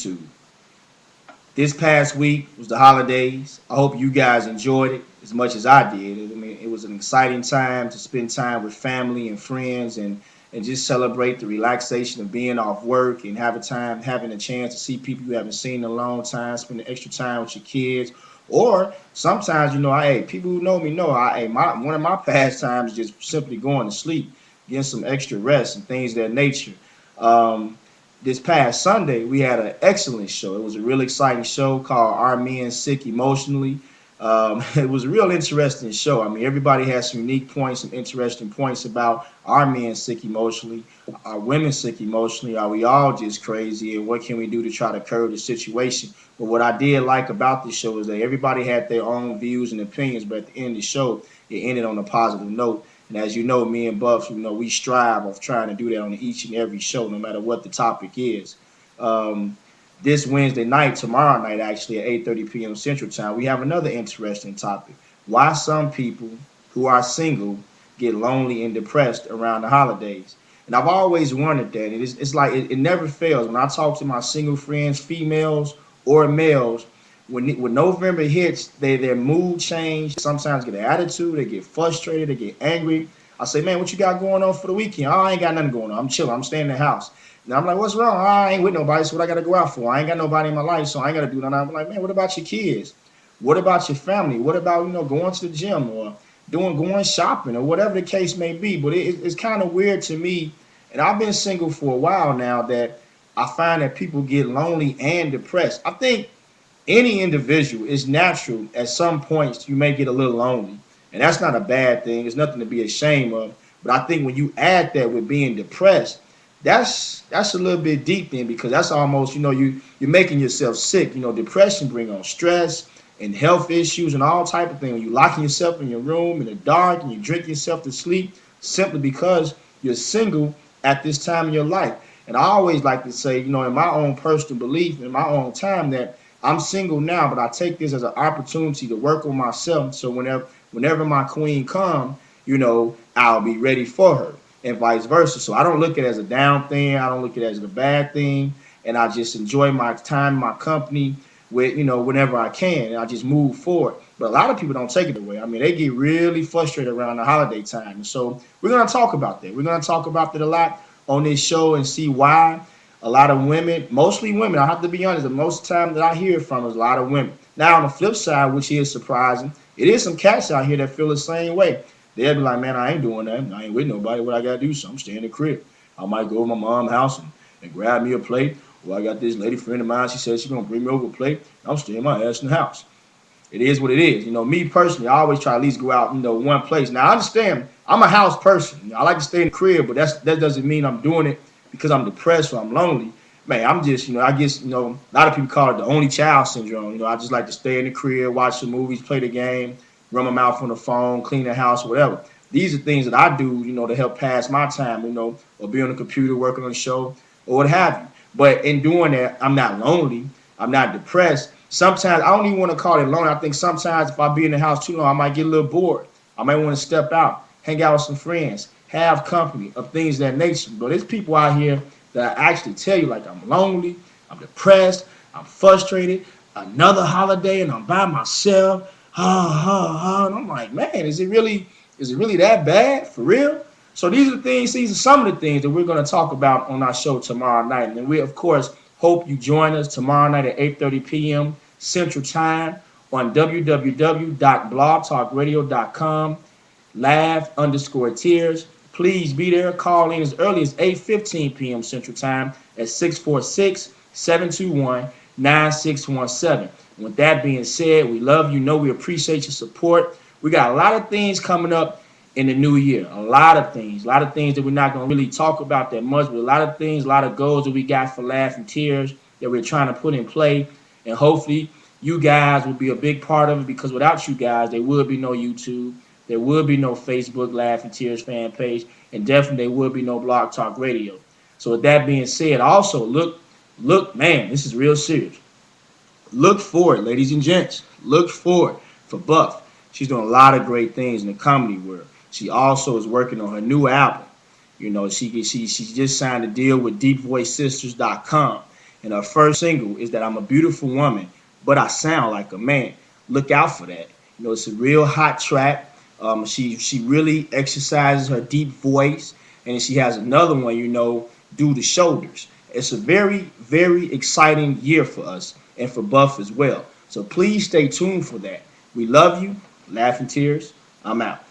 YouTube. This past week was the holidays. I hope you guys enjoyed it as much as I did. I mean, it was an exciting time to spend time with family and friends and just celebrate the relaxation of being off work and having a chance to see people you haven't seen in a long time, spending extra time with your kids. Or sometimes, people who know me know, one of my pastimes is just simply going to sleep, getting some extra rest and things of that nature. Um, this past Sunday, we had an excellent show. It was a real exciting show called Our Men Sick Emotionally. It was a real interesting show. I mean, everybody has some unique points, some interesting points about our men sick emotionally, our women sick emotionally. Are we all just crazy? And what can we do to try to curb the situation? But what I did like about the show is that everybody had their own views and opinions, but at the end of the show, it ended on a positive note. And as you know, me and Buff, we strive of trying to do that on each and every show, no matter what the topic is. Um, this Wednesday night, tomorrow night, actually at 8:30 p.m. Central Time, we have another interesting topic: why some people who are single get lonely and depressed around the holidays. And I've always wondered that. It's like it never fails when I talk to my single friends, females or males. When November hits, their mood change. Sometimes get an attitude. They get frustrated. They get angry. I say, man, what you got going on for the weekend? Oh, I ain't got nothing going on. I'm chilling. I'm staying in the house. And I'm like, what's wrong? Oh, I ain't with nobody. So what I got to go out for? I ain't got nobody in my life, so I ain't got to do nothing. I'm like, man, what about your kids? What about your family? What about going to the gym or going shopping or whatever the case may be? But it's kind of weird to me, and I've been single for a while now, that I find that people get lonely and depressed. I think any individual is natural at some points you may get a little lonely, and that's not a bad thing. It's nothing to be ashamed of. But I think when you add that with being depressed, that's a little bit deep then, because that's almost you're making yourself sick. Depression bring on stress and health issues and all type of things. When you locking yourself in your room in the dark and you drink yourself to sleep simply because you're single at this time in your life. And I always like to say, in my own personal belief, in my own time, that I'm single now, but I take this as an opportunity to work on myself. So whenever my queen come, I'll be ready for her, and vice versa. So I don't look at it as a down thing. I don't look at it as a bad thing. And I just enjoy my time, my company with, whenever I can. And I just move forward. But a lot of people don't take it away. I mean, they get really frustrated around the holiday time. And so we're going to talk about that. We're going to talk about that a lot on this show and see why a lot of women, mostly women, I have to be honest, the most time that I hear from is a lot of women. Now, on the flip side, which is surprising, it is some cats out here that feel the same way. They'll be like, man, I ain't doing that. I ain't with nobody. What I got to do? So I'm staying in the crib. I might go to my mom's house and grab me a plate. Well, I got this lady friend of mine. She said she's going to bring me over a plate. I'm staying my ass in the house. It is what it is. Me personally, I always try to at least go out, one place. Now, I understand I'm a house person. I like to stay in the crib, but that doesn't mean I'm doing it because I'm depressed or I'm lonely. Man, I'm just, I guess, a lot of people call it the only child syndrome. I just like to stay in the crib, watch some movies, play the game, run my mouth on the phone, clean the house, whatever. These are things that I do, to help pass my time, or be on the computer working on the show or what have you. But in doing that, I'm not lonely. I'm not depressed. Sometimes I don't even want to call it lonely. I think sometimes if I be in the house too long, I might get a little bored. I might want to step out, hang out with some friends, have company of things of that nature. But there's people out here that actually tell you, like, I'm lonely, I'm depressed, I'm frustrated, another holiday and I'm by myself. And I'm like, man, is it really that bad? For real? So these are some of the things that we're going to talk about on our show tomorrow night. And we, of course, hope you join us tomorrow night at 8:30 p.m. Central Time on www.blogtalkradio.com. Laugh_tears. Please be there. Call in as early as 8:15 p.m. Central Time at 646-721-9617. With that being said, we love you. We appreciate your support. We got a lot of things coming up in the new year. A lot of things that we're not going to really talk about that much, but a lot of things, a lot of goals that we got for Laugh and Tears that we're trying to put in play. And hopefully you guys will be a big part of it, because without you guys, there would be no YouTube. There would be no Facebook Laugh and Tears fan page, and definitely there would be no Blog Talk Radio. So with that being said, also look, man, this is real serious. Look forward, ladies and gents. Look forward for Buff. She's doing a lot of great things in the comedy world. She also is working on her new album. She just signed a deal with deepvoicesisters.com. And her first single is that I'm a beautiful woman, but I sound like a man. Look out for that. It's a real hot track. She really exercises her deep voice, and she has another one, Do the Shoulders. It's a very, very exciting year for us and for Buff as well. So please stay tuned for that. We love you. Laughing Tears. I'm out.